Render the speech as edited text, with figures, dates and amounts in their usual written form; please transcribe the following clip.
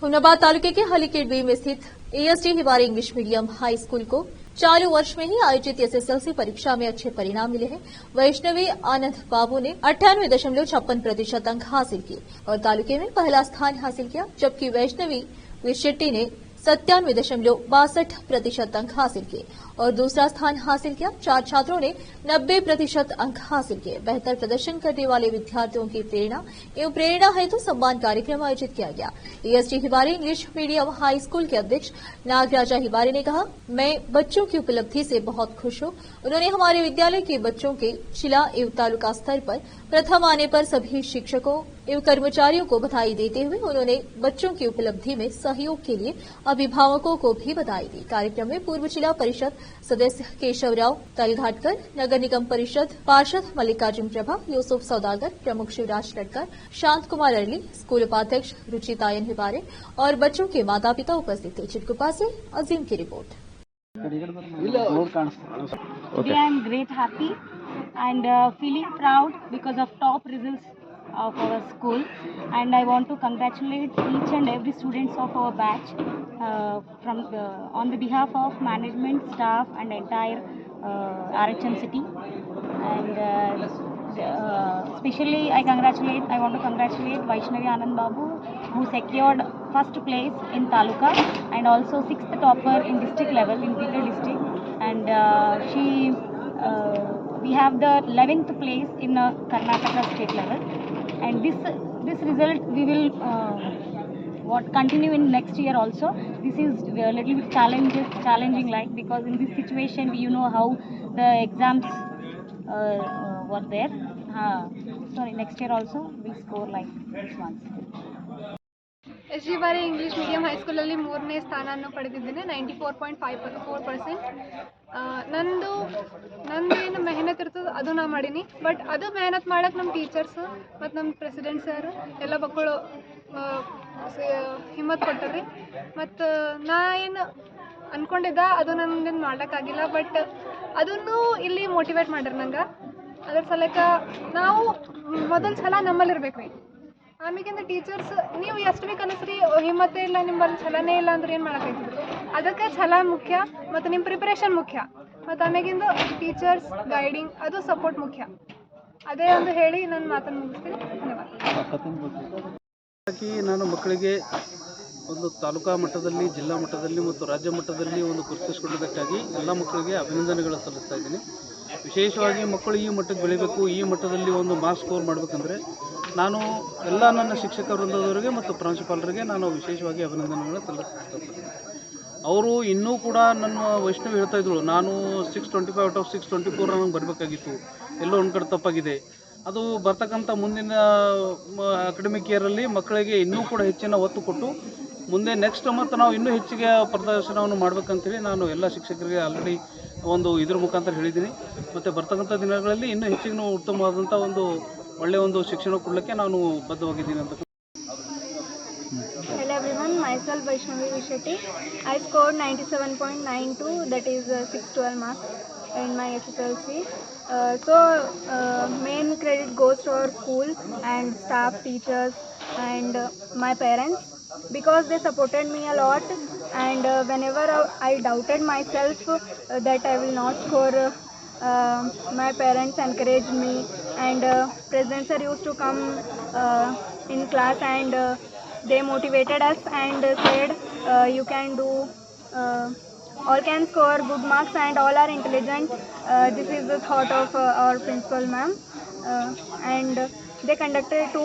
हुमनाबाद तालुके के हलीकेडवी में स्थित AST Hiwari English medium high school को चालू वर्ष में ही आयोजित एसएसएलसी परीक्षा में अच्छे परिणाम मिले हैं। वैष्णवी आनंद बाबू ने 98.56% अंक हासिल किए और तालुके में पहला स्थान हासिल किया, जबकि वैष्णवी विशेट्टी ने 97.62% अंक हासिल किए और दूसरा स्थान हासिल किया। 4 छात्रों ने 90% अंक हासिल किए। बेहतर प्रदर्शन करने वाले विद्यार्थियों की प्रेरणा हेतु सम्मान कार्यक्रम आयोजित किया गया। AST Hiwari English medium high school के अध्यक्ष नागराजा हिवारी ने कहा, मैं बच्चों की उपलब्धि से बहुत खुश हूं। उन्होंने हमारे विद्यालय के बच्चों के जिला एवं तालुका स्तर पर प्रथम आने पर सभी शिक्षकों एवं कर्मचारियों को बधाई देते हुए उन्होंने बच्चों की उपलब्धि में सहयोग के लिए अभिभावकों को भी बधाई दी। कार्यक्रम में पूर्व जिला परिषद सदस्य केशवराव तलघाटकर, नगर निगम परिषद पार्षद मल्लिकार्जुन प्रभा, यूसुफ सौदागर, प्रमुख शिवराज लटकर, शांत कुमार अरली, स्कूल उपाध्यक्ष रुचितायन हिवारे और बच्चों के माता पिता उपस्थित थे। चिटकुपा से अजीम की report. Today I am great happy and feeling proud because of top results of our school, and I want to congratulate each and every students of our batch on the behalf of management, staff and entire RHM city, and especially I want to congratulate Vaishnavi Anand Babu, who secured first place in Taluka and also 6th topper in district level in Bidar district, and we have the 11th place in Karnataka state level, and this result we will continue in next year also. This is a little bit challenging, like, because in this situation you know how the exams were there. So next year also we score like this one. S G ಬಾರಿ English medium ಹೈಸ್ಕೂಲಲ್ಲಿ 3ನೇ ಸ್ಥಾನವನ್ನು ಪಡೆದಿದ್ದೇನೆ, 94.54%. ನಂದು ಏನು ಮೆಹನತ್ ಇರ್ತದೆ ಅದು ನಾ ಮಾಡೀನಿ, ಬಟ್ ಅದು ಮೆಹನತ್ ಮಾಡಕ್ಕೆ ನಮ್ಮ ಟೀಚರ್ಸ್ ಮತ್ತು ನಮ್ಮ ಪ್ರೆಸಿಡೆಂಟ್ ಸರ್ ಎಲ್ಲ ಮಕ್ಕಳು ಹಿಮ್ಮತ್ ಕೊಟ್ಟರಿ. ಮತ್ತು ನಾ ಏನು ಅಂದ್ಕೊಂಡಿದ್ದ ಅದು ನನಗೇನು ಮಾಡೋಕ್ಕಾಗಿಲ್ಲ, ಬಟ್ ಅದನ್ನು ಇಲ್ಲಿ ಮೋಟಿವೇಟ್ ಮಾಡ್ರಿ ನಂಗೆ. ಅದ್ರ ಸಲಕ್ಕೆ ನಾವು ಮೊದಲ ಸಲ ನಮ್ಮಲ್ಲಿರ್ಬೇಕು ರೀ. ಆಮೇಗಿಂದ ಟೀಚರ್ಸ್ ನೀವು ಎಷ್ಟು ಭೀ ಕನಸ್ರಿ, ಹಿಮ್ಮತ್ತೇ ಇಲ್ಲ ನಿಮ್ಮಲ್ಲಿ ಛಲನೇ ಇಲ್ಲ ಅಂದ್ರೆ ಏನು ಮಾಡೋಕ್ಕಾಗ್ತದೆ. ಅದಕ್ಕೆ ಛಲ ಮುಖ್ಯ ಮತ್ತು ನಿಮ್ಮ ಪ್ರಿಪ್ರೇಷನ್ ಮುಖ್ಯ, ಮತ್ತು ಆಮೇಗಿಂದ ಟೀಚರ್ಸ್ ಗೈಡಿಂಗ್ ಅದು ಸಪೋರ್ಟ್ ಮುಖ್ಯ. ಅದೇ ಒಂದು ಹೇಳಿ ನನ್ನ ಮಾತನ್ನು ಮುಗಿಸ್ತೀನಿ. ಧನ್ಯವಾದ. ನಾನು ಮಕ್ಕಳಿಗೆ ಒಂದು ತಾಲೂಕಾ ಮಟ್ಟದಲ್ಲಿ, ಜಿಲ್ಲಾ ಮಟ್ಟದಲ್ಲಿ ಮತ್ತು ರಾಜ್ಯ ಮಟ್ಟದಲ್ಲಿ ಒಂದು ಗುರುತಿಸಿಕೊಳ್ಳೋದಕ್ಕಾಗಿ ಎಲ್ಲ ಮಕ್ಕಳಿಗೆ ಅಭಿನಂದನೆಗಳು ಸಲ್ಲಿಸ್ತಾ ಇದ್ದೀನಿ. ವಿಶೇಷವಾಗಿ ಮಕ್ಕಳು ಈ ಮಟ್ಟಕ್ಕೆ ಬೆಳಿಬೇಕು, ಈ ಮಟ್ಟದಲ್ಲಿ ಒಂದು ಮಾರ್ಕ್ಸ್ ಸ್ಕೋರ್ ಮಾಡಬೇಕಂದ್ರೆ ನಾನು ಎಲ್ಲ ನನ್ನ ಶಿಕ್ಷಕ ವೃಂದದವರಿಗೆ ಮತ್ತು ಪ್ರಾಂಶುಪಾಲರಿಗೆ ನಾನು ವಿಶೇಷವಾಗಿ ಅಭಿನಂದನೆಗಳನ್ನು ಸಲ್ಲಿಸ್ತೀನಿ. ಅವರು ಇನ್ನೂ ಕೂಡ ನನ್ನ ವೈಷ್ಣವಿ ಹೇಳ್ತಾ ಇದ್ರು, ನಾನು 625 ಔಟ್ ಆಫ್ 624 ನನಗೆ ಬರಬೇಕಾಗಿತ್ತು, ಎಲ್ಲೋ ಒಂದು ಕಡೆ ತಪ್ಪಾಗಿದೆ. ಅದು ಬರ್ತಕ್ಕಂಥ ಮುಂದಿನ ಅಕಾಡೆಮಿಕ್ ಇಯರಲ್ಲಿ ಮಕ್ಕಳಿಗೆ ಇನ್ನೂ ಕೂಡ ಹೆಚ್ಚಿನ ಒತ್ತು ಕೊಟ್ಟು ಮುಂದೆ ನೆಕ್ಸ್ಟ್ ಮತ್ತು ನಾವು ಇನ್ನೂ ಹೆಚ್ಚಿಗೆ ಪ್ರದರ್ಶನವನ್ನು ಮಾಡಬೇಕಂತೇಳಿ ನಾನು ಎಲ್ಲ ಶಿಕ್ಷಕರಿಗೆ ಆಲ್ರೆಡಿ ಒಂದು ಇದ್ರ ಮುಖಾಂತರ ಹೇಳಿದ್ದೀನಿ. ಮತ್ತು ಬರ್ತಕ್ಕಂಥ ದಿನಗಳಲ್ಲಿ ಇನ್ನೂ ಹೆಚ್ಚಿಗೆ ಉತ್ತಮವಾದಂಥ ಒಂದು ಒಳ್ಳೆಯ ಒಂದು ಶಿಕ್ಷಣ ಕೊಡಲಿಕ್ಕೆ ನಾನು ಬದ್ಧವಾಗಿದ್ದೀನಿ ಅಂತ. Hello everyone, myself Vaishnavi Vishetti. I scored 97.92, that is 612 marks in my SSLC. Main credit goes to our school and staff, teachers and my parents, because they supported me a lot, and whenever I doubted myself that I will not score, my parents encouraged me, and president sir used to come in class and they motivated us and said you can do, all can score good marks and all are intelligent. This is the thought of our principal ma'am, and they conducted 2